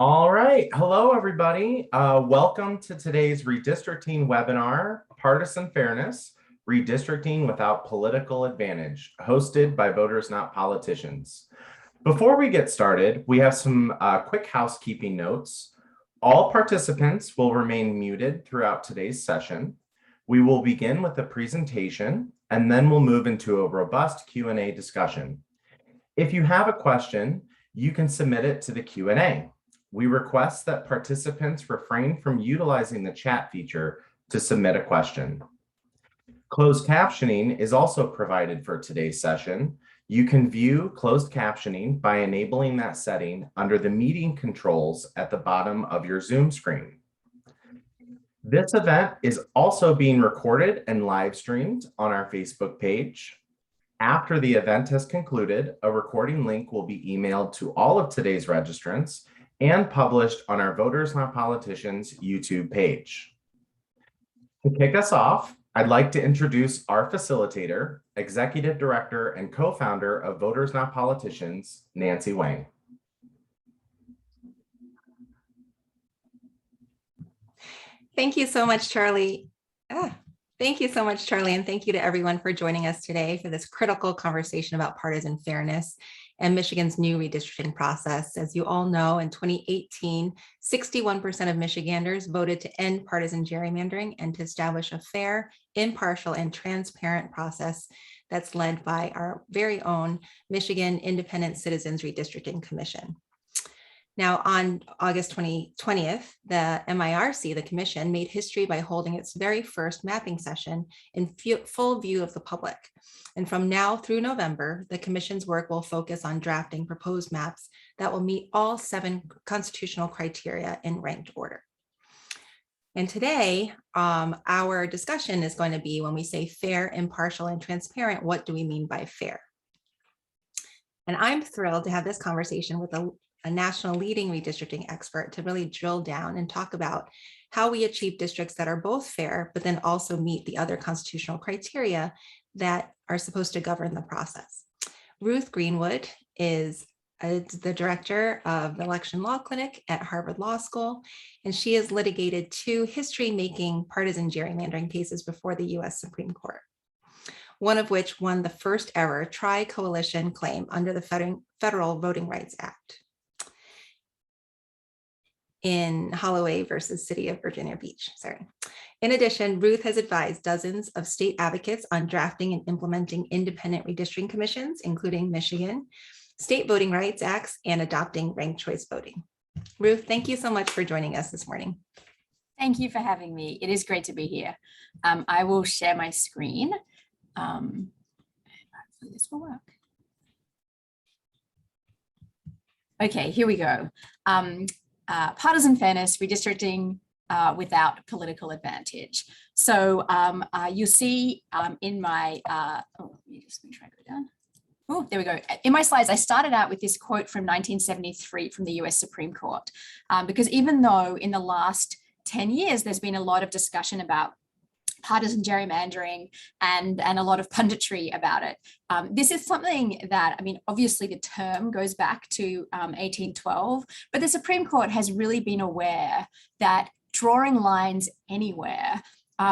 All right. Hello, everybody. Welcome to today's redistricting webinar, Partisan Fairness, Redistricting Without Political Advantage, hosted by Voters Not Politicians. Before we get started, we have some quick housekeeping notes. All participants will remain muted throughout today's session. We will begin with a presentation, and then we'll move into a robust Q&A discussion. If you have a question, you can submit it to the Q&A. We request that participants refrain from utilizing the chat feature to submit a question. Closed captioning is also provided for today's session. You can view closed captioning by enabling that setting under the meeting controls at the bottom of your Zoom screen. This event is also being recorded and live streamed on our Facebook page. After the event has concluded, a recording link will be emailed to all of today's registrants and published on our Voters Not Politicians YouTube page. To kick us off, I'd like to introduce our facilitator, Executive Director and co-founder of Voters Not Politicians, Nancy Wang. Thank you so much, Charlie. Thank you so much, Charlie, and thank you to everyone for joining us today for this critical conversation about partisan fairness and Michigan's new redistricting process. As you all know, in 2018, 61% of Michiganders voted to end partisan gerrymandering and to establish a fair, impartial, and transparent process that's led by our very own Michigan Independent Citizens Redistricting Commission. Now, on August 20th, the MIRC, the commission, made history by holding its very first mapping session in full view of the public. And from now through November, the commission's work will focus on drafting proposed maps that will meet all 7 constitutional criteria in ranked order. And today, our discussion is going to be, when we say fair, impartial, and transparent, what do we mean by fair? And I'm thrilled to have this conversation with a national leading redistricting expert to really drill down and talk about how we achieve districts that are both fair, but then also meet the other constitutional criteria that are supposed to govern the process. Ruth Greenwood is the director of the Election Law Clinic at Harvard Law School, and she has litigated 2 history-making partisan gerrymandering cases before the US Supreme Court, one of which won the first ever tri-coalition claim under the Federal Voting Rights Act in Holloway versus City of Virginia Beach. In addition, Ruth has advised dozens of state advocates on drafting and implementing independent redistricting commissions, including Michigan, state voting rights acts, and adopting ranked choice voting. Ruth, thank you so much for joining us this morning. Thank you for having me. It is great to be here. I will share my screen. Hopefully this will work. Okay, here we go. Partisan fairness, redistricting without political advantage. So you'll see in my, let me just make sure I go down. Oh, there we go. In my slides, I started out with this quote from 1973 from the US Supreme Court, because even though in the last 10 years, there's been a lot of discussion about partisan gerrymandering and a lot of punditry about it. This is something that, I mean, obviously the term goes back to 1812, but the Supreme Court has really been aware that drawing lines anywhere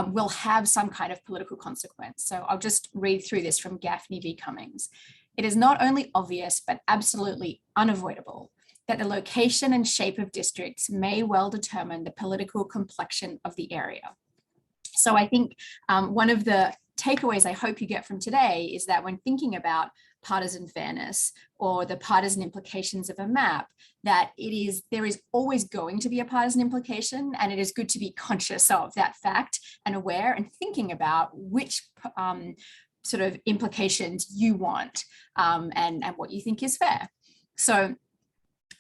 will have some kind of political consequence. So I'll just read through this from Gaffney v. Cummings. It is not only obvious, but absolutely unavoidable that the location and shape of districts may well determine the political complexion of the area. So I think one of the takeaways I hope you get from today is that when thinking about partisan fairness or the partisan implications of a map, that there is always going to be a partisan implication, and it is good to be conscious of that fact and aware and thinking about which sort of implications you want and what you think is fair. So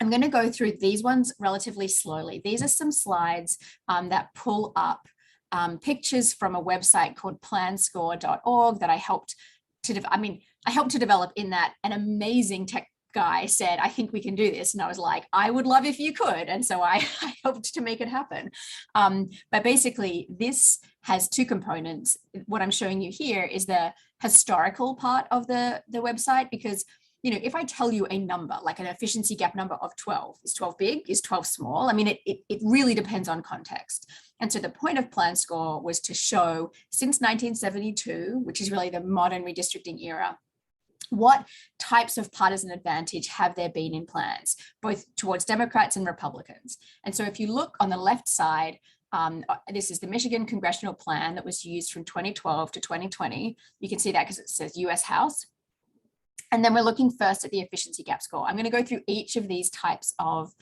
I'm going to go through these ones relatively slowly. These are some slides that pull up pictures from a website called planscore.org that I helped to develop, in that an amazing tech guy said, I think we can do this. And I was like, I would love if you could. And so I helped to make it happen. But basically, this has 2 components. What I'm showing you here is the historical part of the website, because if I tell you a number, like an efficiency gap number of 12, is 12 big? Is 12 small? I mean, it really depends on context. And so the point of plan score was to show since 1972, which is really the modern redistricting era, what types of partisan advantage have there been in plans, both towards Democrats and Republicans? And so if you look on the left side, this is the Michigan congressional plan that was used from 2012 to 2020. You can see that because it says US House. And then we're looking first at the efficiency gap score. I'm going to go through each of these types of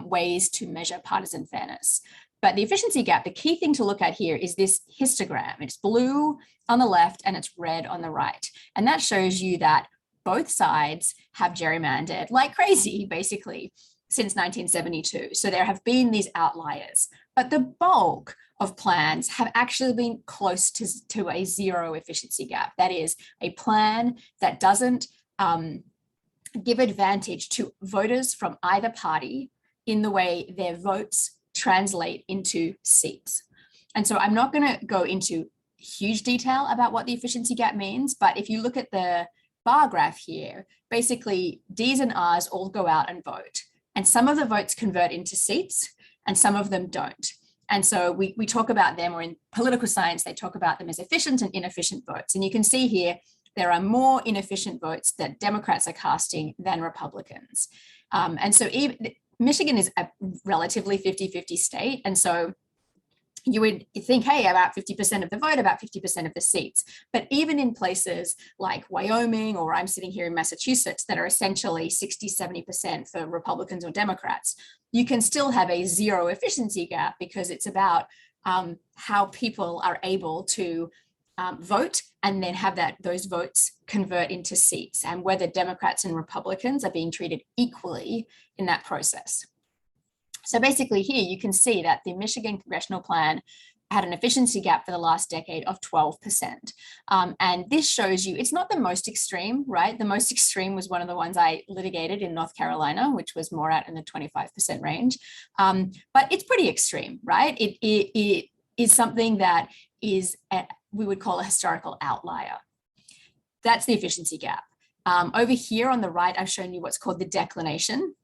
ways to measure partisan fairness. But the efficiency gap, the key thing to look at here is this histogram. It's blue on the left and it's red on the right. And that shows you that both sides have gerrymandered like crazy, basically, since 1972. So there have been these outliers, but the bulk of plans have actually been close to a zero efficiency gap. That is a plan that doesn't give advantage to voters from either party in the way their votes translate into seats. And so I'm not going to go into huge detail about what the efficiency gap means, but if you look at the bar graph here, basically D's and R's all go out and vote. And some of the votes convert into seats and some of them don't. And so we talk about them, or in political science, they talk about them as efficient and inefficient votes. And you can see here, there are more inefficient votes that Democrats are casting than Republicans. And so Michigan is a relatively 50-50 state. And so you would think, hey, about 50% of the vote, about 50% of the seats. But even in places like Wyoming, or I'm sitting here in Massachusetts, that are essentially 60-70% for Republicans or Democrats, you can still have a zero efficiency gap because it's about how people are able to vote and then have those votes convert into seats, and whether Democrats and Republicans are being treated equally in that process. So basically here you can see that the Michigan congressional plan had an efficiency gap for the last decade of 12%. And this shows you, it's not the most extreme, right? The most extreme was one of the ones I litigated in North Carolina, which was more out in the 25% range. But it's pretty extreme, right? It is something that is, we would call a historical outlier. That's the efficiency gap. Over here on the right, I've shown you what's called the declination.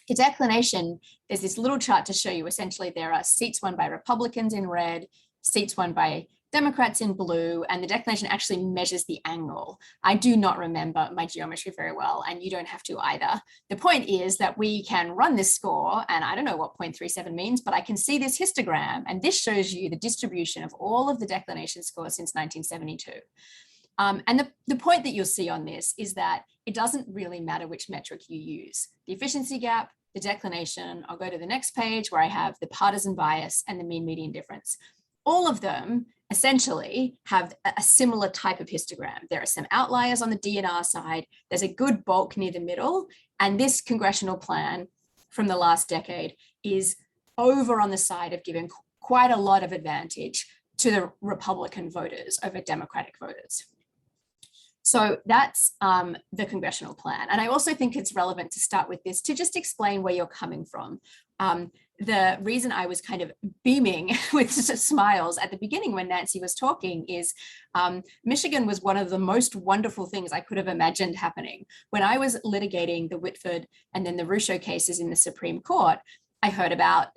The declination, there's this little chart to show you essentially there are seats won by Republicans in red, seats won by Democrats in blue, and the declination actually measures the angle. I do not remember my geometry very well, and you don't have to either. The point is that we can run this score, and I don't know what 0.37 means, but I can see this histogram, and this shows you the distribution of all of the declination scores since 1972. And the point that you'll see on this is that it doesn't really matter which metric you use. The efficiency gap, the declination, I'll go to the next page where I have the partisan bias and the mean median difference. All of them essentially have a similar type of histogram. There are some outliers on the DNR side. There's a good bulk near the middle. And this congressional plan from the last decade is over on the side of giving quite a lot of advantage to the Republican voters over Democratic voters. So that's the congressional plan. And I also think it's relevant to start with this to just explain where you're coming from. The reason I was kind of beaming with smiles at the beginning when Nancy was talking is Michigan was one of the most wonderful things I could have imagined happening. When I was litigating the Whitford and then the Russo cases in the Supreme Court, I heard about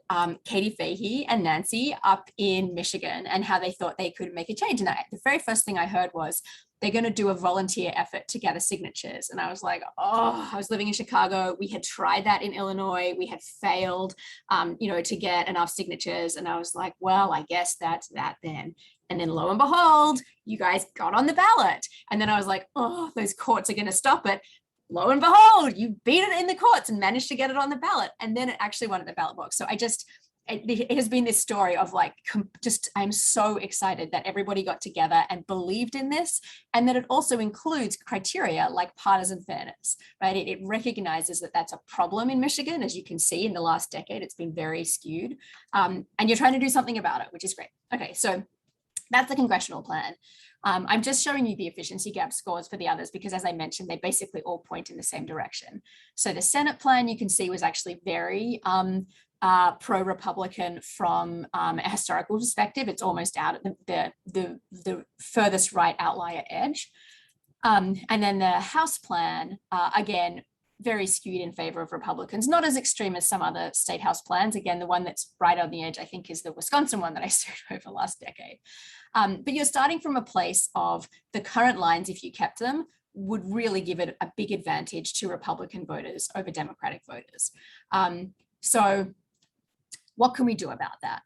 Katie Fahey and Nancy up in Michigan and how they thought they could make a change. And the very first thing I heard was, they're going to do a volunteer effort to gather signatures. And I was like, oh, I was living in Chicago. We had tried that in Illinois. We had failed, to get enough signatures. And I was like, well, I guess that's that then. And then lo and behold, you guys got on the ballot. And then I was like, oh, those courts are going to stop it. Lo and behold, you beat it in the courts and managed to get it on the ballot. And then it actually won at the ballot box. So it has been this story of like, I'm so excited that everybody got together and believed in this, and that it also includes criteria like partisan fairness, right? It recognizes that that's a problem in Michigan. As you can see in the last decade, it's been very skewed, and you're trying to do something about it, which is great. Okay, so that's the congressional plan. I'm just showing you the efficiency gap scores for the others because, as I mentioned, they basically all point in the same direction. So the Senate plan, you can see, was actually very pro-Republican from a historical perspective. It's almost out at the furthest right outlier edge. And then the House plan, again, very skewed in favor of Republicans, not as extreme as some other state House plans. Again, the one that's right on the edge, I think, is the Wisconsin one that I served over last decade. But you're starting from a place of the current lines, if you kept them, would really give it a big advantage to Republican voters over Democratic voters. So what can we do about that?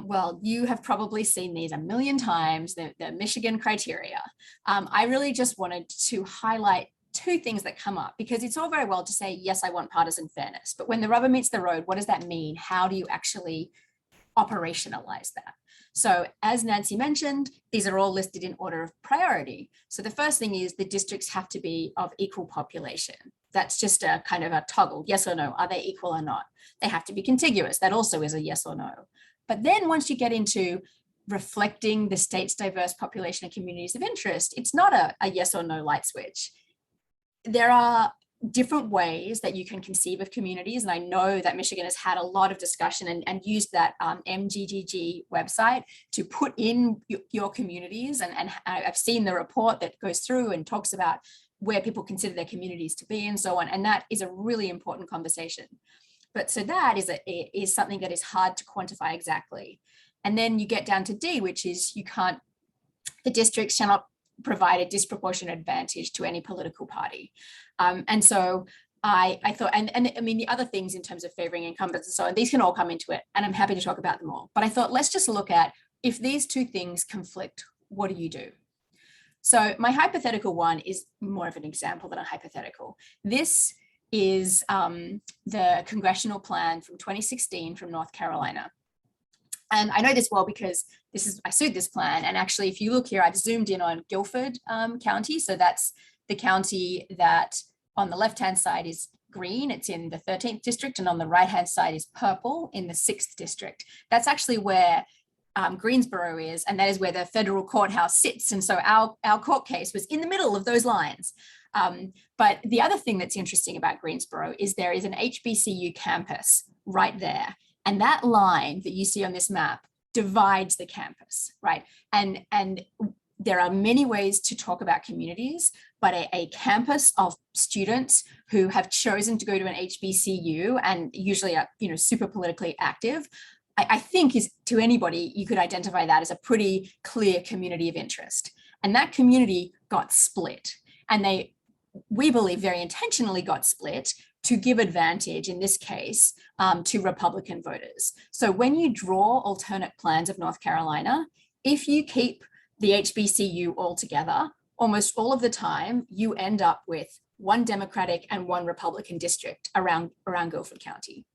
Well, you have probably seen these a million times, the Michigan criteria. I really just wanted to highlight two things that come up, because it's all very well to say, yes, I want partisan fairness, but when the rubber meets the road, what does that mean? How do you actually operationalize that? So as Nancy mentioned, these are all listed in order of priority. So the first thing is the districts have to be of equal population. That's just a kind of a toggle, yes or no, are they equal or not? They have to be contiguous. That also is a yes or no. But then once you get into reflecting the state's diverse population and communities of interest, it's not a yes or no light switch. There are different ways that you can conceive of communities. And I know that Michigan has had a lot of discussion and used that MGGG website to put in your communities. And I've seen the report that goes through and talks about where people consider their communities to be and so on. And that is a really important conversation. But so that is something that is hard to quantify exactly. And then you get down to D, which is the districts shall not provide a disproportionate advantage to any political party. And so I thought, and I mean, the other things in terms of favoring incumbents and so on, these can all come into it, and I'm happy to talk about them all. But I thought, let's just look at, if these two things conflict, what do you do? So my hypothetical one is more of an example than a hypothetical. This is the congressional plan from 2016 from North Carolina. And I know this well because I sued this plan. And actually, if you look here, I've zoomed in on Guilford County. So that's the county that on the left-hand side is green. It's in the 13th district. And on the right-hand side is purple in the 6th district. That's actually where Greensboro is. And that is where the federal courthouse sits. And so our court case was in the middle of those lines. But the other thing that's interesting about Greensboro is there is an HBCU campus right there. And that line that you see on this map divides the campus, right? And there are many ways to talk about communities, but a campus of students who have chosen to go to an HBCU and usually are, super politically active, I think is, to anybody, you could identify that as a pretty clear community of interest. And that community got split. And we believe very intentionally got split to give advantage, in this case, to Republican voters. So when you draw alternate plans of North Carolina, if you keep the HBCU all together, almost all of the time, you end up with one Democratic and one Republican district around Guilford County.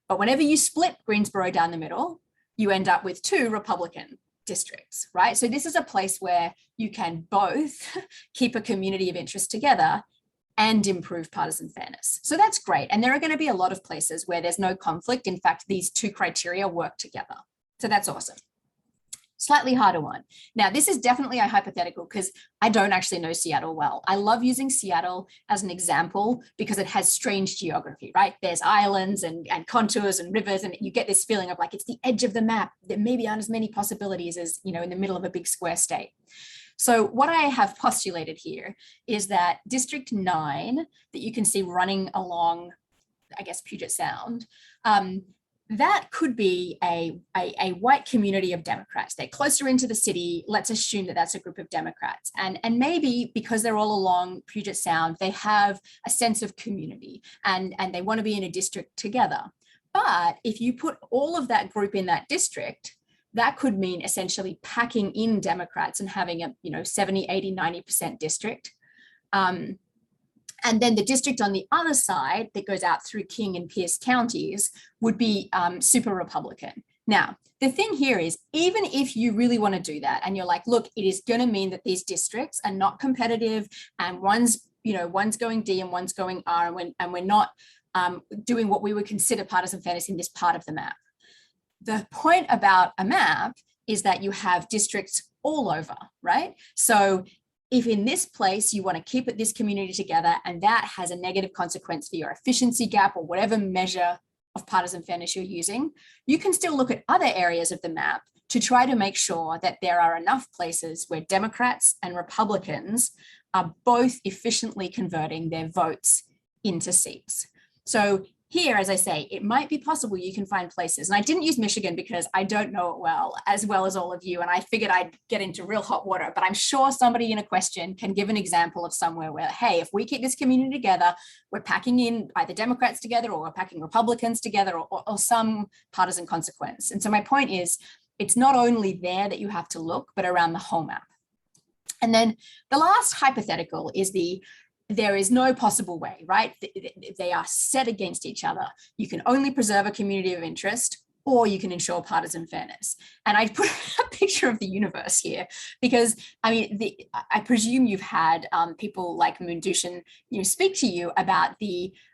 But whenever you split Greensboro down the middle, you end up with 2 Republican districts, right? So this is a place where you can both keep a community of interest together and improve partisan fairness. So that's great. And there are going to be a lot of places where there's no conflict. In fact, these 2 criteria work together. So that's awesome. Slightly harder one. Now, this is definitely a hypothetical because I don't actually know Seattle well. I love using Seattle as an example because it has strange geography, right? There's islands and contours and rivers, and you get this feeling of like it's the edge of the map. There maybe aren't as many possibilities as, in the middle of a big square state. So what I have postulated here is that District 9 that you can see running along, I guess, Puget Sound, that could be a white community of Democrats. They're closer into the city. Let's assume that that's a group of Democrats. And maybe because they're all along Puget Sound, they have a sense of community and they want to be in a district together. But if you put all of that group in that district, that could mean essentially packing in Democrats and having a 70, 80, 90% district. And then the district on the other side that goes out through King and Pierce counties would be super Republican. Now, the thing here is, even if you really want to do that and you're like, look, it is going to mean that these districts are not competitive and one's going D and one's going R, and we're not doing what we would consider partisan fairness in this part of the map. The point about a map is that you have districts all over, right? So if in this place you want to keep this community together and that has a negative consequence for your efficiency gap or whatever measure of partisan fairness you're using, you can still look at other areas of the map to try to make sure that there are enough places where Democrats and Republicans are both efficiently converting their votes into seats. So here, as I say, it might be possible you can find places, and I didn't use Michigan because I don't know it well as all of you, and I figured I'd get into real hot water, but I'm sure somebody in a question can give an example of somewhere where, hey, if we keep this community together, we're packing in either Democrats together or we're packing Republicans together or some partisan consequence. And so my point is, it's not only there that you have to look, but around the whole map. And then the last hypothetical is there is no possible way, right? They are set against each other. You can only preserve a community of interest, or you can ensure partisan fairness. And I put a picture of the universe here because, I mean, I presume you've had people like Moon Dushan, speak to you about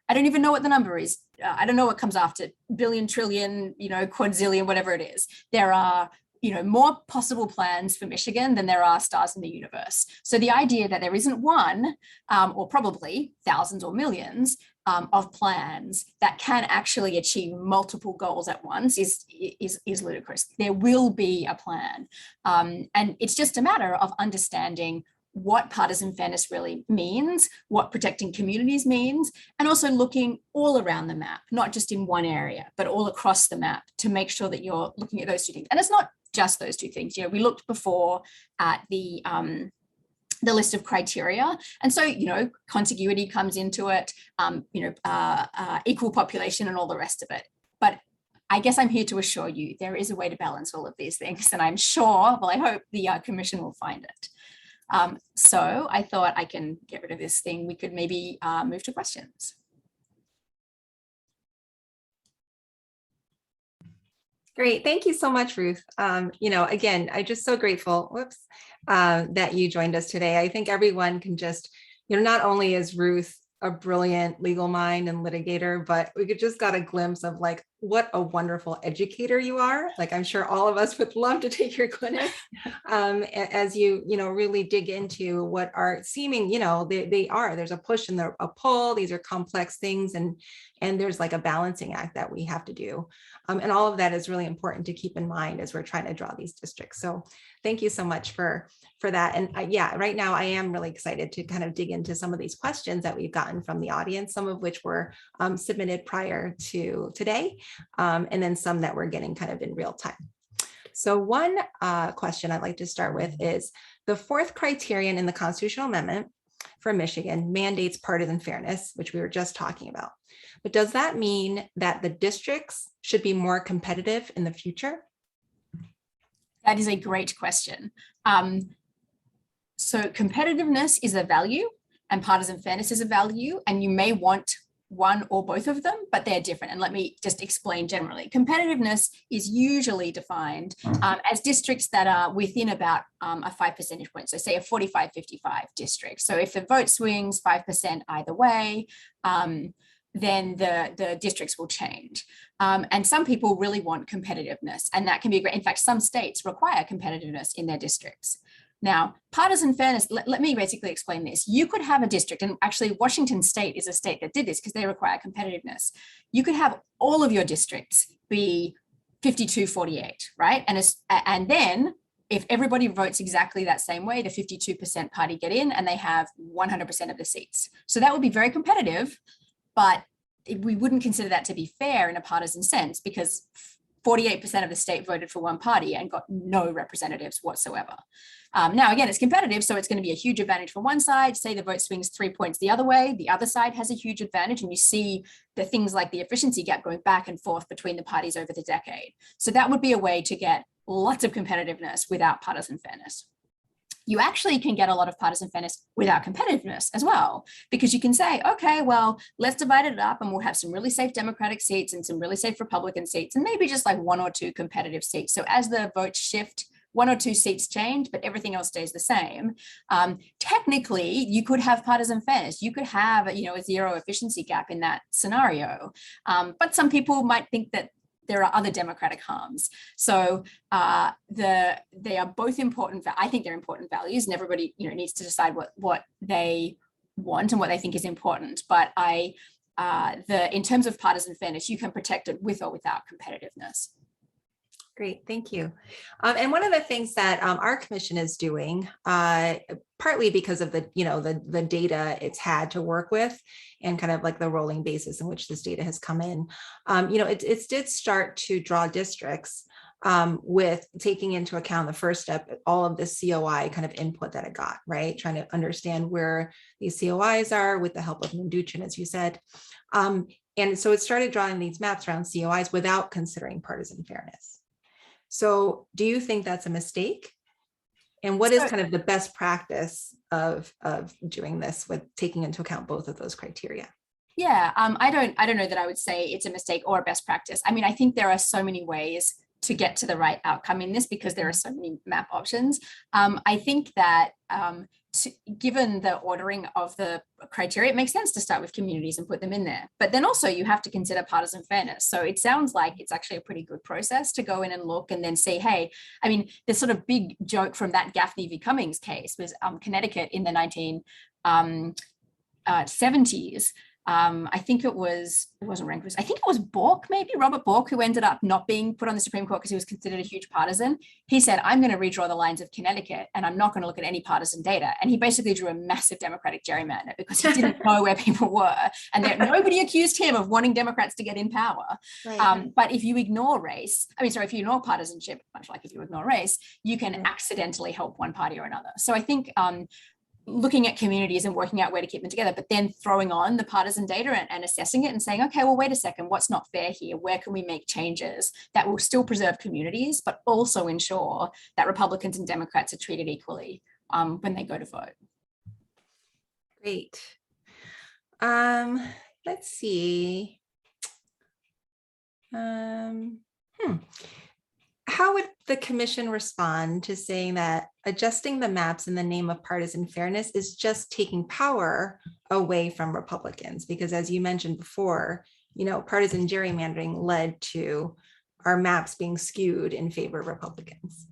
I don't even know what the number is. I don't know what comes after billion, trillion, quadzillion, whatever it is. There are more possible plans for Michigan than there are stars in the universe. So the idea that there isn't one, or probably thousands or millions of plans that can actually achieve multiple goals at once is ludicrous. There will be a plan. And it's just a matter of understanding what partisan fairness really means, what protecting communities means, and also looking all around the map, not just in one area, but all across the map to make sure that you're looking at those two things. And it's not just those two things. We looked before at the list of criteria. And so, contiguity comes into it, equal population and all the rest of it. But I guess I'm here to assure you there is a way to balance all of these things. And I'm sure, I hope the commission will find it. So I thought I can get rid of this thing. We could maybe move to questions. Great. Thank you so much, Ruth. Again, I'm just so grateful, that you joined us today. I think everyone can just, not only is Ruth a brilliant legal mind and litigator, but we just got a glimpse of what a wonderful educator you are. I'm sure all of us would love to take your clinic as you, really dig into what are seeming, there's a push and a pull. These are complex things. And there's a balancing act that we have to do. And all of that is really important to keep in mind as we're trying to draw these districts. So thank you so much for that. And right now I am really excited to kind of dig into some of these questions that we've gotten from the audience, some of which were submitted prior to today, and then some that we're getting kind of in real time. So one question I'd like to start with is the fourth criterion in the constitutional amendment for Michigan mandates partisan fairness, which we were just talking about. But does that mean that the districts should be more competitive in the future? That is a great question. So competitiveness is a value and partisan fairness is a value, and you may want one or both of them, but they're different. And let me just explain generally. Competitiveness is usually defined as districts that are within about a 5 percentage point. So say a 45-55 district. So if the vote swings 5% either way, then the districts will change. And some people really want competitiveness, and that can be great. In fact, some states require competitiveness in their districts. Now, partisan fairness, let me basically explain this. You could have a district, and actually Washington State is a state that did this because they require competitiveness. You could have all of your districts be 52-48, right? And then if everybody votes exactly that same way, the 52% party get in and they have 100% of the seats. So that would be very competitive, but we wouldn't consider that to be fair in a partisan sense because 48% of the state voted for one party and got no representatives whatsoever. Now, again, it's competitive, so it's going to be a huge advantage for one side. Say the vote swings 3 points the other way, the other side has a huge advantage, and you see the things like the efficiency gap going back and forth between the parties over the decade. So that would be a way to get lots of competitiveness without partisan fairness. You actually can get a lot of partisan fairness without competitiveness as well, because you can say, okay, well, let's divide it up and we'll have some really safe Democratic seats and some really safe Republican seats and maybe just like 1 or 2 competitive seats. So as the votes shift, 1 or 2 seats change, but everything else stays the same. Technically, you could have partisan fairness. You could have, a zero efficiency gap in that scenario. But some people might think that there are other democratic harms. So they are both important. I think they're important values, and everybody needs to decide what they want and what they think is important. But in terms of partisan fairness, you can protect it with or without competitiveness. Great, thank you. And one of the things that our commission is doing, partly because of the data it's had to work with, and kind of like the rolling basis in which this data has come in, it did start to draw districts with taking into account the first step, all of the COI kind of input that it got, right? Trying to understand where these COIs are with the help of Manduchin, as you said. And so it started drawing these maps around COIs without considering partisan fairness. So do you think that's a mistake? And what is kind of the best practice of doing this with taking into account both of those criteria? Yeah, I don't know that I would say it's a mistake or a best practice. I mean, I think there are so many ways to get to the right outcome in this because there are so many map options. I think that given the ordering of the criteria, it makes sense to start with communities and put them in there. But then also you have to consider partisan fairness. So it sounds like it's actually a pretty good process to go in and look and then say, hey, I mean, the sort of big joke from that Gaffney v. Cummings case was Connecticut in the 1970s. I think it wasn't Rehnquist. I think it was Bork, maybe Robert Bork, who ended up not being put on the Supreme Court because he was considered a huge partisan. He said, I'm going to redraw the lines of Connecticut and I'm not going to look at any partisan data. And he basically drew a massive Democratic gerrymander because he didn't know where people were. And nobody accused him of wanting Democrats to get in power. Right. But if you ignore race, if you ignore partisanship, much like if you ignore race, you can accidentally help one party or another. So I think looking at communities and working out where to keep them together, but then throwing on the partisan data and assessing it and saying, okay, well, wait a second, what's not fair here? Where can we make changes that will still preserve communities, but also ensure that Republicans and Democrats are treated equally when they go to vote? Great. Let's see. How would the commission respond to saying that adjusting the maps in the name of partisan fairness is just taking power away from Republicans? Because as you mentioned before, partisan gerrymandering led to our maps being skewed in favor of Republicans.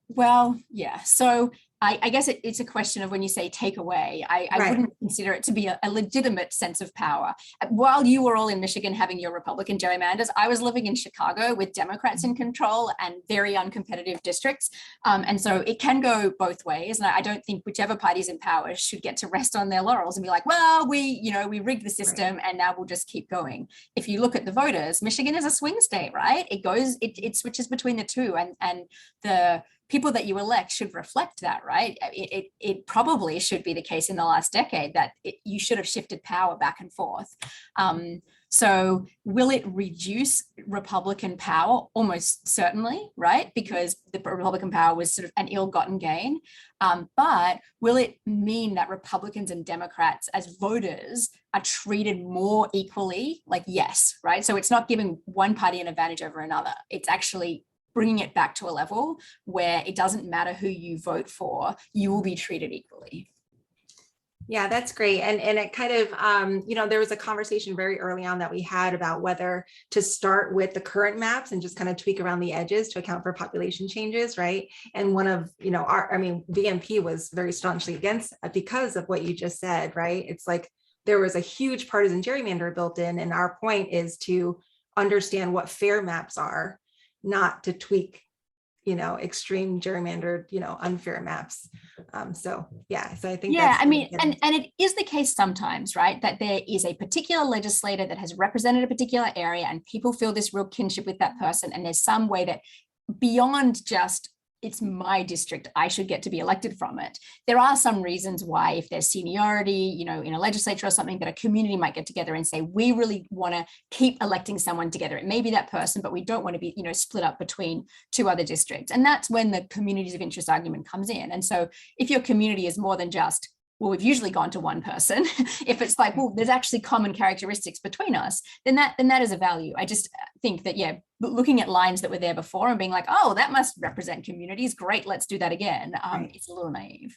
Well, yeah. So I guess it's a question of when you say take away, I wouldn't consider it to be a legitimate sense of power. While you were all in Michigan having your Republican gerrymanders, I was living in Chicago with Democrats in control and very uncompetitive districts. And so it can go both ways. And I don't think whichever party's in power should get to rest on their laurels and be like, well, we rigged the system and now we'll just keep going. If you look at the voters, Michigan is a swing state, right? It switches between the two, and the people that you elect should reflect that, right? It probably should be the case in the last decade that you should have shifted power back and forth. So will it reduce Republican power? Almost certainly, right? Because the Republican power was sort of an ill-gotten gain. But will it mean that Republicans and Democrats as voters are treated more equally? Like, yes, right? So it's not giving one party an advantage over another. It's actually bringing it back to a level where it doesn't matter who you vote for, you will be treated equally. Yeah, that's great. And it kind of, there was a conversation very early on that we had about whether to start with the current maps and just kind of tweak around the edges to account for population changes, right? And one of, VMP was very staunchly against because of what you just said, right? It's like there was a huge partisan gerrymander built in, and our point is to understand what fair maps are, not to tweak, extreme gerrymandered, unfair maps. So I think and it is the case sometimes, right, that there is a particular legislator that has represented a particular area and people feel this real kinship with that person, and there's some way that beyond just it's my district, I should get to be elected from it. There are some reasons why, if there's seniority, in a legislature or something, that a community might get together and say, we really want to keep electing someone together. It may be that person, but we don't want to be, split up between two other districts. And that's when the communities of interest argument comes in. And so if your community is more than just, well, we've usually gone to one person. If it's like, well, there's actually common characteristics between us, then that is a value. I just think that, looking at lines that were there before and being like, oh, that must represent communities. Great, let's do that again. It's a little naive.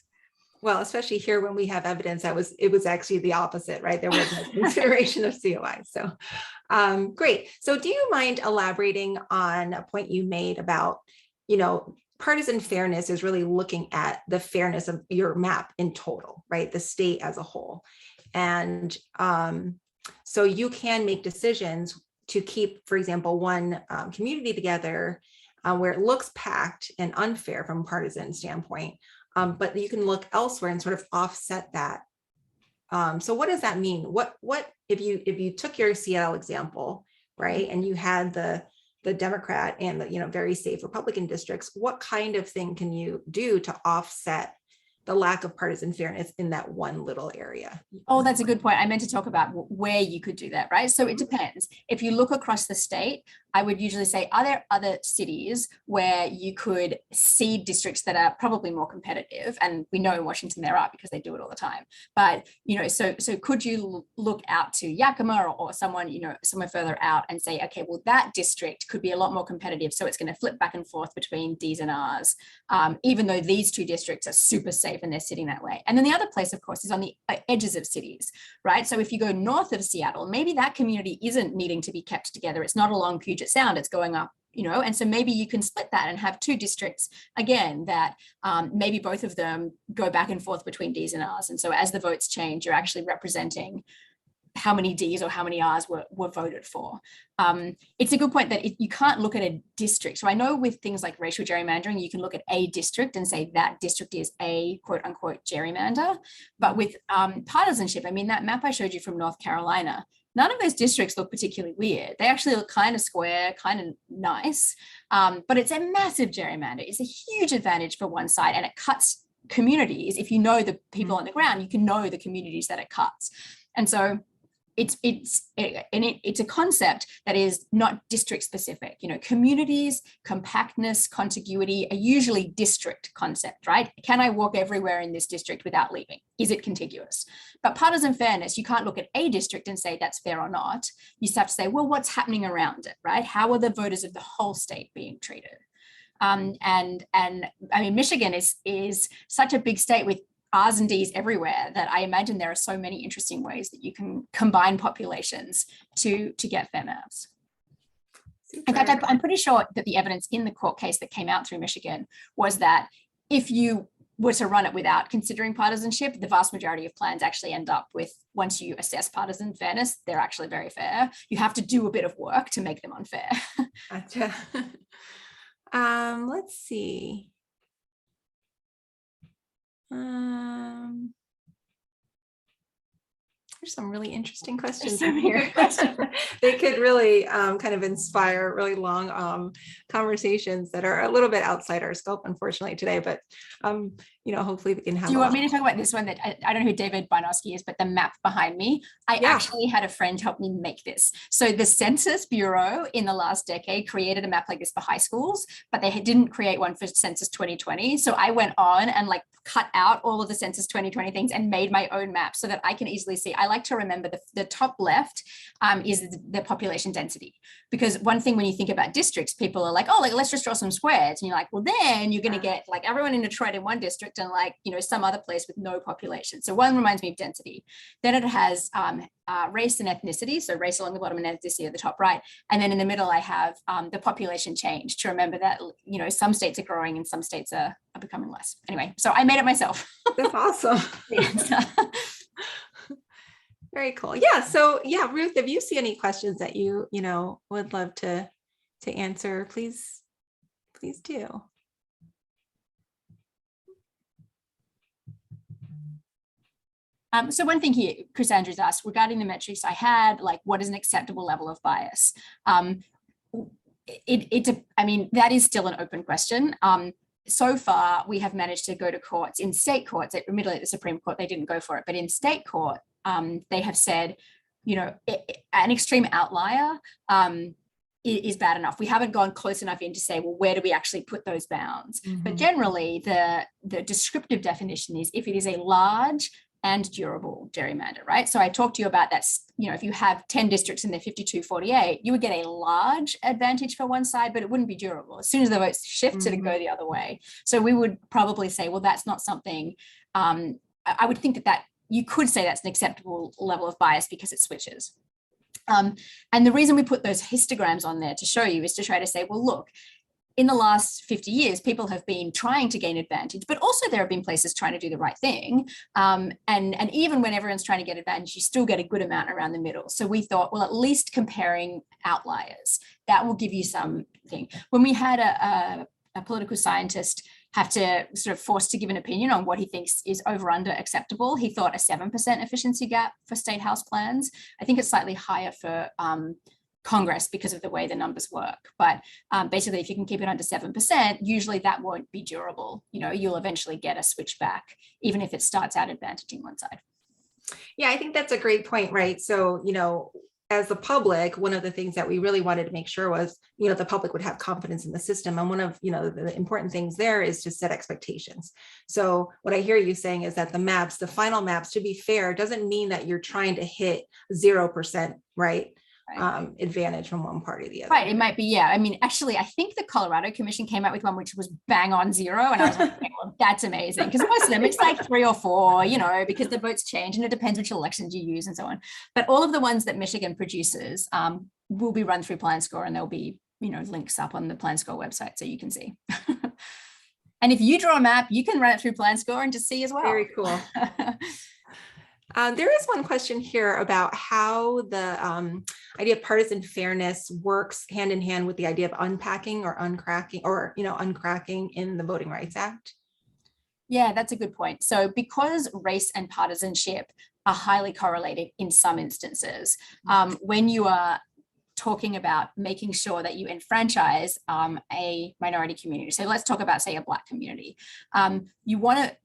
Well, especially here when we have evidence that it was actually the opposite, right? There was no consideration of COI. So great. So do you mind elaborating on a point you made about, partisan fairness is really looking at the fairness of your map in total, right? The state as a whole. And so you can make decisions to keep, for example, one community together where it looks packed and unfair from a partisan standpoint, but you can look elsewhere and sort of offset that. So what does that mean? What if you took your Seattle example, right, and you had the Democrat and the very safe Republican districts, what kind of thing can you do to offset the lack of partisan fairness in that one little area? Oh, that's a good point. I meant to talk about where you could do that, right? So it depends. If you look across the state, I would usually say, are there other cities where you could seed districts that are probably more competitive? And we know in Washington there are, because they do it all the time. But, so could you look out to Yakima or someone, somewhere further out and say, okay, well, that district could be a lot more competitive. So it's going to flip back and forth between D's and R's, even though these two districts are super safe and they're sitting that way. And then the other place, of course, is on the edges of cities, right? So if you go north of Seattle, maybe that community isn't needing to be kept together. It's not along Puget Sound, it's going up, and so maybe you can split that and have two districts again that maybe both of them go back and forth between D's and R's. And so as the votes change, you're actually representing how many D's or how many R's were voted for. It's a good point that you can't look at a district. So I know with things like racial gerrymandering, you can look at a district and say that district is a quote unquote gerrymander. But with partisanship, I mean, that map I showed you from North Carolina, none of those districts look particularly weird. They actually look kind of square, kind of nice, but it's a massive gerrymander. It's a huge advantage for one side, and it cuts communities. If you know the people on the ground, you can know the communities that it cuts. And so it's a concept that is not district specific. Communities, compactness, contiguity are usually district concept, right? Can I walk everywhere in this district without leaving? Is it contiguous? But partisan fairness, you can't look at a district and say that's fair or not. You just have to say, well, what's happening around it, right? How are the voters of the whole state being treated? And I mean, Michigan is such a big state with R's and D's everywhere that I imagine there are so many interesting ways that you can combine populations to get fair maps. In fact, I'm pretty sure that the evidence in the court case that came out through Michigan was that if you were to run it without considering partisanship, the vast majority of plans actually end up with, once you assess partisan fairness, they're actually very fair. You have to do a bit of work to make them unfair. Gotcha. Let's see. There's some really interesting questions in here. They could really kind of inspire really long conversations that are a little bit outside our scope, unfortunately, today. But hopefully we can have. Do you want me to talk about this one? That I don't know who David Barnowski is, but the map behind me. I actually had a friend help me make this. So the Census Bureau in the last decade created a map like this for high schools, but they didn't create one for Census 2020. So I went on and cut out all of the Census 2020 things and made my own map so that I can easily see. I like to remember the top left is the population density, because one thing when you think about districts, people are like, oh, let's just draw some squares. And you're like, well, then you're going to get everyone in Detroit in one district and some other place with no population. So one reminds me of density. Then it has race and ethnicity. So race along the bottom and ethnicity at the top right. And then in the middle, I have the population change to remember that, some states are growing and some states are becoming less. Anyway, so I made it myself. That's awesome. Very cool. Yeah. So Ruth, if you see any questions that you would love to answer, please do. So one thing here, Chris Andrews asked regarding the metrics I had, what is an acceptable level of bias? I mean, that is still an open question. So far, we have managed to go to courts, in state courts, admittedly at the Supreme Court, they didn't go for it, but in state court, they have said, an extreme outlier is bad enough. We haven't gone close enough in to say, well, where do we actually put those bounds? Mm-hmm. But generally, the descriptive definition is if it is a large and durable gerrymander, right? So I talked to you about that, if you have 10 districts and they're 52-48, you would get a large advantage for one side, but it wouldn't be durable. As soon as the votes shift, it'd go the other way. So we would probably say, well, that's not something, I would think that you could say that's an acceptable level of bias because it switches. And the reason we put those histograms on there to show you is to try to say, well, look, in the last 50 years, people have been trying to gain advantage, but also there have been places trying to do the right thing. And even when everyone's trying to get advantage, you still get a good amount around the middle. So we thought, well, at least comparing outliers, that will give you something. When we had a political scientist have to sort of forced to give an opinion on what he thinks is over under acceptable, he thought a 7% efficiency gap for state house plans. I think it's slightly higher for Congress because of the way the numbers work. But basically, if you can keep it under 7%, usually that won't be durable. You know, you'll eventually get a switch back, even if it starts out advantaging one side. Yeah, I think that's a great point, right? So, you know, as the public, one of the things that we really wanted to make sure was, you know, the public would have confidence in the system. And one of, you know, the important things there is to set expectations. So what I hear you saying is that the maps, the final maps, to be fair, doesn't mean that you're trying to hit 0%, right? Advantage from one party to the other. Right, it might be, yeah. I mean, actually, I think the Colorado Commission came out with one which was bang on 0. And I was like, okay, well, that's amazing. Because most of them, it's like 3 or 4, you know, because the votes change and it depends which elections you use and so on. But all of the ones that Michigan produces will be run through PlanScore, and there'll be, you know, links up on the PlanScore website so you can see. And if you draw a map, you can run it through PlanScore and just see as well. Very cool. There is one question here about how the idea of partisan fairness works hand in hand with the idea of unpacking or uncracking, or, you know, uncracking in the Voting Rights Act. Yeah, that's a good point. So because race and partisanship are highly correlated in some instances, when you are talking about making sure that you enfranchise a minority community, so let's talk about, say, a Black community, you want to,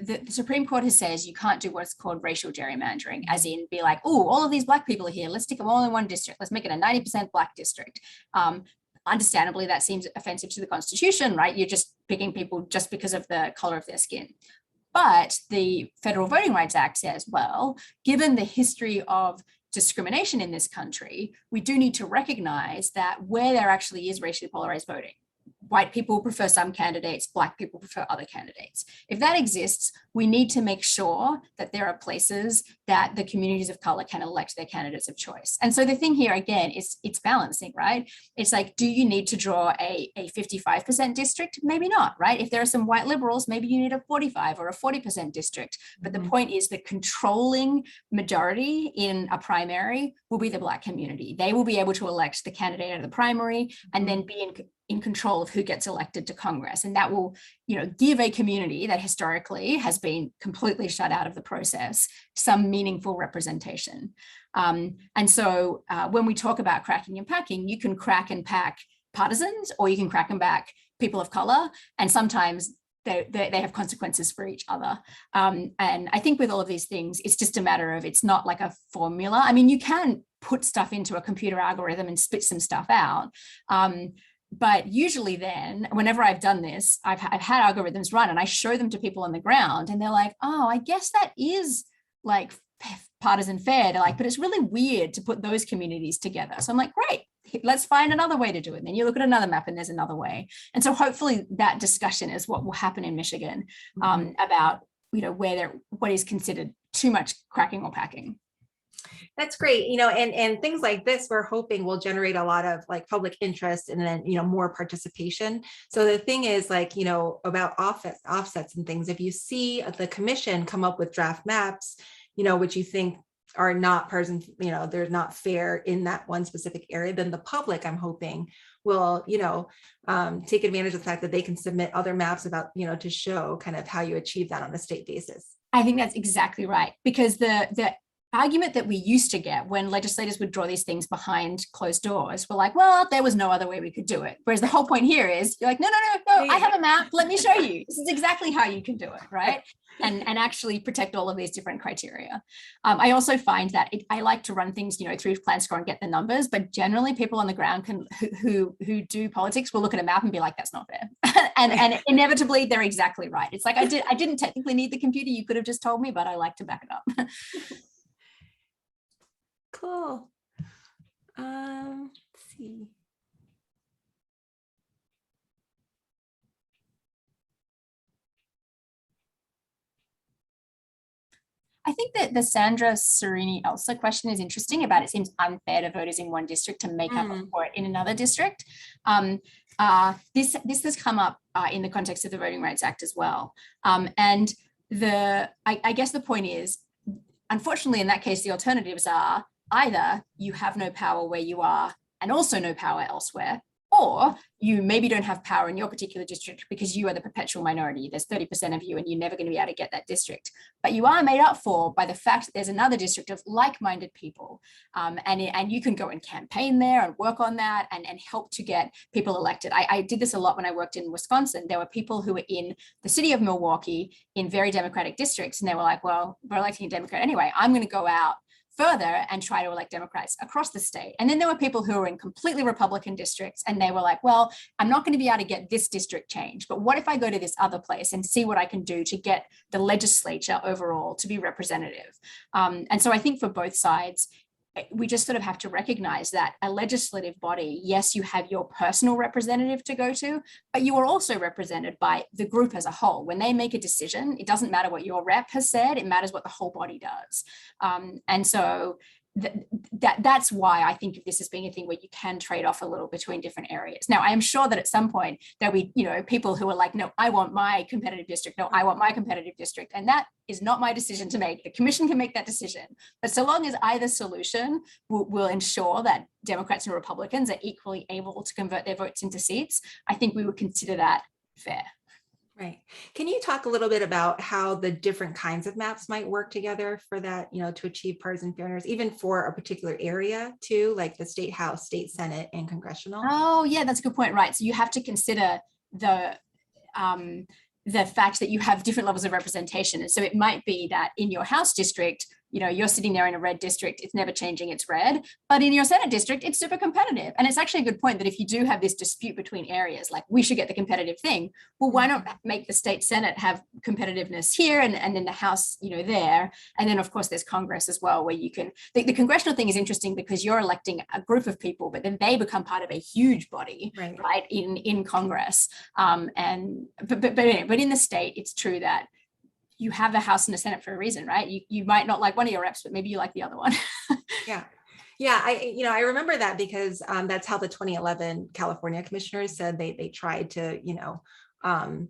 the Supreme Court has says you can't do what's called racial gerrymandering, as in be like, oh, all of these Black people are here, let's stick them all in one district, let's make it a 90% Black district. Understandably, that seems offensive to the Constitution, right? You're just picking people just because of the color of their skin. But the Federal Voting Rights Act says, well, given the history of discrimination in this country, we do need to recognize that where there actually is racially polarized voting, white people prefer some candidates, Black people prefer other candidates. If that exists, we need to make sure that there are places that the communities of color can elect their candidates of choice. And so the thing here, again, is it's balancing, right? It's like, do you need to draw a 55% district? Maybe not, right? If there are some white liberals, maybe you need a 45 or a 40% district. But the point is the controlling majority in a primary will be the Black community. They will be able to elect the candidate of the primary and then be in control of who gets elected to Congress. And that will, you know, give a community that historically has been completely shut out of the process some meaningful representation. And so when we talk about cracking and packing, you can crack and pack partisans, or you can crack and pack people of color. And sometimes they have consequences for each other. And I think with all of these things, it's just a matter of, it's not like a formula. I mean, you can put stuff into a computer algorithm and spit some stuff out. But usually then, whenever I've done this, I've had algorithms run and I show them to people on the ground and they're like, oh, I guess that is like partisan fair. They're like, but it's really weird to put those communities together. So I'm like, great, let's find another way to do it. And then you look at another map and there's another way. And so hopefully that discussion is what will happen in Michigan about, you know, what is considered too much cracking or packing. That's great, you know, and things like this, we're hoping will generate a lot of like public interest and then, you know, more participation. So the thing is, like, you know, about offsets and things, if you see the commission come up with draft maps, you know, which you think are not partisan, you know, they're not fair in that one specific area, then the public, I'm hoping, will, you know, take advantage of the fact that they can submit other maps about, you know, to show kind of how you achieve that on a state basis. I think that's exactly right, because the argument that we used to get when legislators would draw these things behind closed doors were like, well, there was no other way we could do it. Whereas the whole point here is you're like, no, I have a map. Let me show you. This is exactly how you can do it, right? And actually protect all of these different criteria. I also find that I like to run things, you know, through PlanScore and get the numbers, but generally people on the ground who do politics will look at a map and be like, that's not fair. and inevitably they're exactly right. It's like, I didn't technically need the computer. You could have just told me, but I like to back it up. Cool. Let's see. I think that the Sandra Serini Elsa question is interesting about it seems unfair to voters in one district to make up for it in another district. this has come up in the context of the Voting Rights Act as well. And I guess the point is, unfortunately, in that case, the alternatives are either you have no power where you are and also no power elsewhere, or you maybe don't have power in your particular district because you are the perpetual minority. There's 30% of you and you're never going to be able to get that district. But you are made up for by the fact that there's another district of like-minded people. And you can go and campaign there and work on that and help to get people elected. I did this a lot when I worked in Wisconsin. There were people who were in the city of Milwaukee in very Democratic districts. And they were like, well, we're electing a Democrat anyway. I'm going to go out further and try to elect Democrats across the state. And then there were people who were in completely Republican districts and they were like, well, I'm not going to be able to get this district changed, but what if I go to this other place and see what I can do to get the legislature overall to be representative? And so I think for both sides, we just sort of have to recognize that a legislative body, yes, you have your personal representative to go to, but you are also represented by the group as a whole. When they make a decision, it doesn't matter what your rep has said, it matters what the whole body does. And so that's why I think of this as being a thing where you can trade off a little between different areas. Now, I am sure that at some point there'll be, people who are like, no, I want my competitive district. No, I want my competitive district. And that is not my decision to make. The commission can make that decision. But so long as either solution will ensure that Democrats and Republicans are equally able to convert their votes into seats, I think we would consider that fair. Right. Can you talk a little bit about how the different kinds of maps might work together for that, to achieve partisan fairness, even for a particular area too, like the state house, state senate, and congressional? Oh, yeah, that's a good point. Right. So you have to consider the fact that you have different levels of representation. And so it might be that in your house district, you're sitting there in a red district, it's never changing, it's red, but in your Senate district, it's super competitive. And it's actually a good point that if you do have this dispute between areas, like we should get the competitive thing, well, why not make the state Senate have competitiveness here and then the House, there. And then of course there's Congress as well, where you can, the congressional thing is interesting because you're electing a group of people, but then they become part of a huge body, right in Congress. But in the state, it's true that you have a House and a Senate for a reason, right? You might not like one of your reps, but maybe you like the other one. Yeah. I remember that because that's how the 2011 California commissioners said they tried to,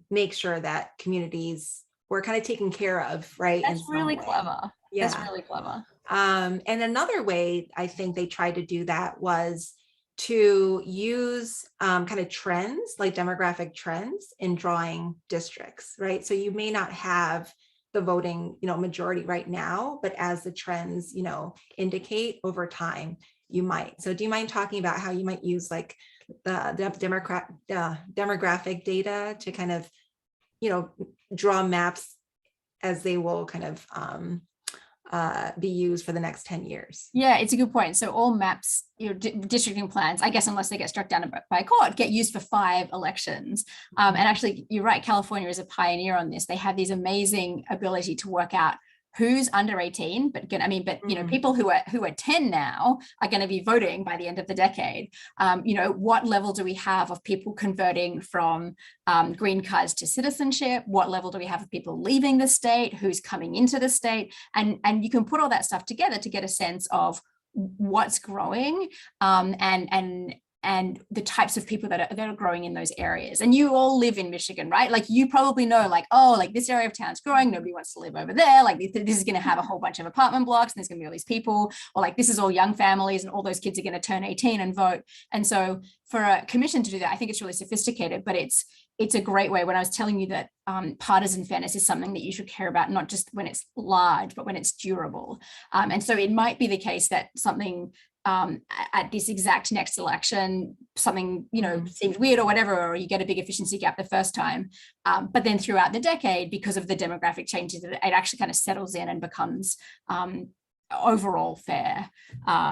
make sure that communities were kind of taken care of, right? That's really clever. Yeah. That's really clever. And another way I think they tried to do that was to use kind of trends, like demographic trends in drawing districts, right? So you may not have the voting, majority right now, but as the trends, indicate over time, you might. So do you mind talking about how you might use like the demographic data to kind of, draw maps as they will kind of be used for the next 10 years? Yeah, it's a good point. So all maps, districting plans, I guess, unless they get struck down by a court, get used for 5 elections. And actually, you're right, California is a pioneer on this. They have these amazing ability to work out who's under 18, but people who are 10 now are going to be voting by the end of the decade. What level do we have of people converting from green cards to citizenship? What level do we have of people leaving the state? Who's coming into the state? And you can put all that stuff together to get a sense of what's growing and the types of people that are growing in those areas. And you all live in Michigan, right? Like you probably know, like, oh, like this area of town's growing, nobody wants to live over there. Like this is going to have a whole bunch of apartment blocks and there's going to be all these people, or like this is all young families and all those kids are going to turn 18 and vote. And so for a commission to do that, I think it's really sophisticated, but it's a great way. When I was telling you that partisan fairness is something that you should care about, not just when it's large, but when it's durable. And so it might be the case that something at this exact next election, something, seems weird or whatever, or you get a big efficiency gap the first time. But then throughout the decade, because of the demographic changes, it actually kind of settles in and becomes overall fair.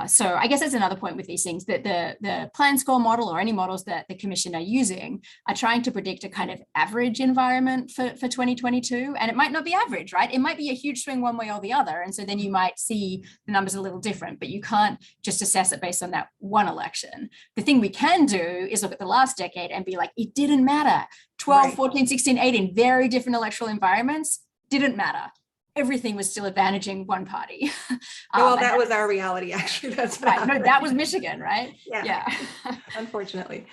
So I guess that's another point with these things, that the plan score model or any models that the commission are using are trying to predict a kind of average environment for 2022. And it might not be average, right? It might be a huge swing one way or the other. And so then you might see the numbers a little different, but you can't just assess it based on that one election. The thing we can do is look at the last decade and be like, it didn't matter. 12, right. 14, 16, 18, very different electoral environments, didn't matter. Everything was still advantaging one party. Well, that was our reality, actually. That's right. No, that was Michigan, right? Yeah. Unfortunately.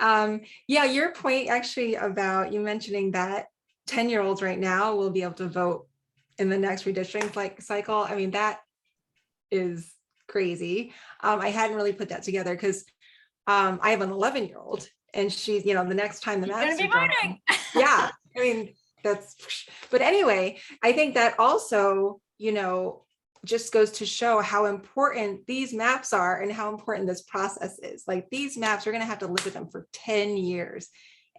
Yeah, your point actually about you mentioning that 10-year-olds right now will be able to vote in the next redistricting cycle. I mean, that is crazy. I hadn't really put that together because I have an 11-year-old and she's, the next time the You're gonna maps be are drawn. voting. Yeah, I mean, but anyway, I think that also, just goes to show how important these maps are and how important this process is. Like these maps, we're going to have to live with them for 10 years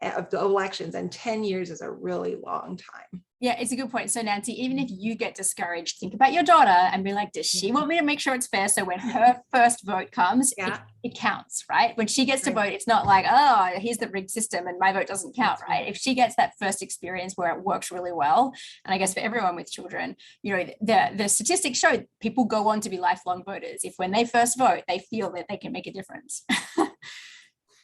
of the elections, and 10 years is a really long time. Yeah, it's a good point. So Nancy, even if you get discouraged, think about your daughter and be like, does she want me to make sure it's fair? So when her first vote comes, it counts, right? When she gets to vote, it's not like, oh, here's the rigged system and my vote doesn't count, right? If she gets that first experience where it works really well, and I guess for everyone with children, the statistics show people go on to be lifelong voters if when they first vote, they feel that they can make a difference.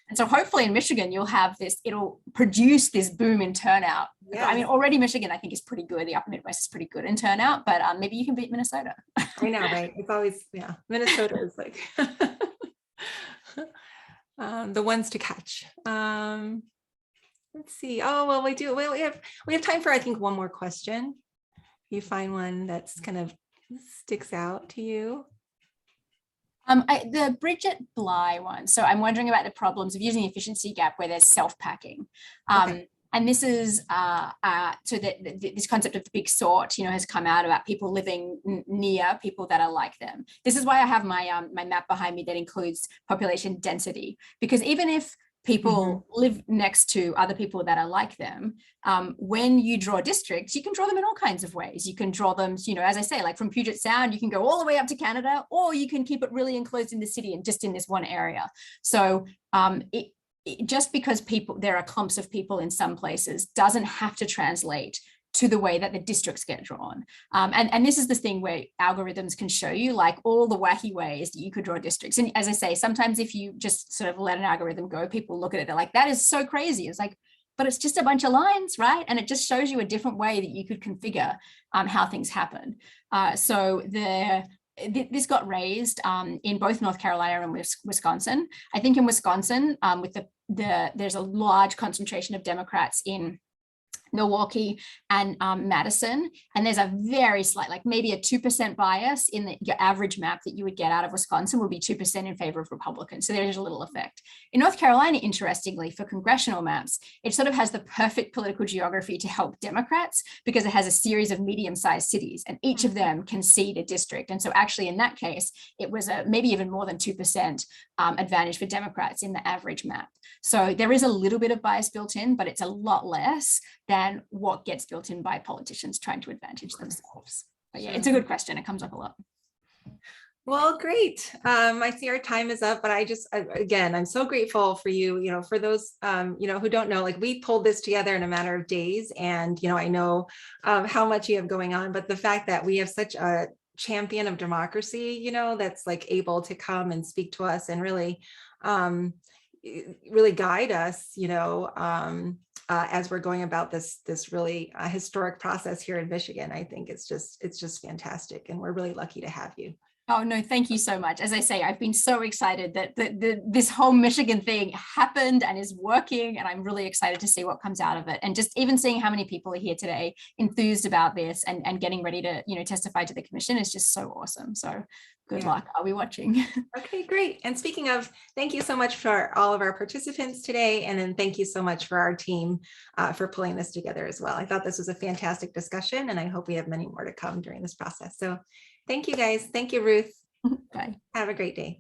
And so hopefully in Michigan, you'll have this, it'll produce this boom in turnout. Yes. I mean, already Michigan, I think, is pretty good. The upper Midwest is pretty good in turnout, but maybe you can beat Minnesota. I know, right? It's always, Minnesota is like the ones to catch. Let's see. Oh, well, we have time for, I think, one more question. You find one that's kind of sticks out to you. The Bridget Bly one. So I'm wondering about the problems of using the efficiency gap where there's self-packing. Okay. And this is so that this concept of the big sort, has come out about people living near people that are like them. This is why I have my my map behind me that includes population density, because even if people live next to other people that are like them, when you draw districts, you can draw them in all kinds of ways. You can draw them, as I say, like from Puget Sound, you can go all the way up to Canada, or you can keep it really enclosed in the city and just in this one area. So just because there are clumps of people in some places doesn't have to translate to the way that the districts get drawn. And this is the thing where algorithms can show you like all the wacky ways that you could draw districts. And as I say, sometimes if you just sort of let an algorithm go, people look at it, they're like, that is so crazy. It's like, but it's just a bunch of lines, right? And it just shows you a different way that you could configure how things happen. So this got raised in both North Carolina and Wisconsin. I think in Wisconsin, with there's a large concentration of Democrats in Milwaukee and Madison, and there's a very slight, like maybe a 2% bias in your average map that you would get out of Wisconsin would be 2% in favor of Republicans. So there's a little effect. In North Carolina, interestingly, for congressional maps, it sort of has the perfect political geography to help Democrats because it has a series of medium-sized cities, and each of them can seed a district. And so actually in that case, it was maybe even more than 2% advantage for Democrats in the average map. So there is a little bit of bias built in, but it's a lot less than what gets built in by politicians trying to advantage themselves. But yeah, it's a good question. It comes up a lot. Well, great. I see our time is up, but again, I'm so grateful for you, for those, who don't know, like we pulled this together in a matter of days, and, I know how much you have going on, but the fact that we have such a champion of democracy, that's like able to come and speak to us and really guide us, as we're going about this really historic process here in Michigan. I think it's just fantastic, and we're really lucky to have you. Oh, no, thank you so much. As I say, I've been so excited that this whole Michigan thing happened and is working, and I'm really excited to see what comes out of it. And just even seeing how many people are here today enthused about this and getting ready to, testify to the commission is just so awesome. So good luck. I'll be watching. Okay, great. And speaking of, thank you so much for all of our participants today. And then thank you so much for our team for pulling this together as well. I thought this was a fantastic discussion, and I hope we have many more to come during this process. So thank you guys. Thank you, Ruth. Bye. Have a great day.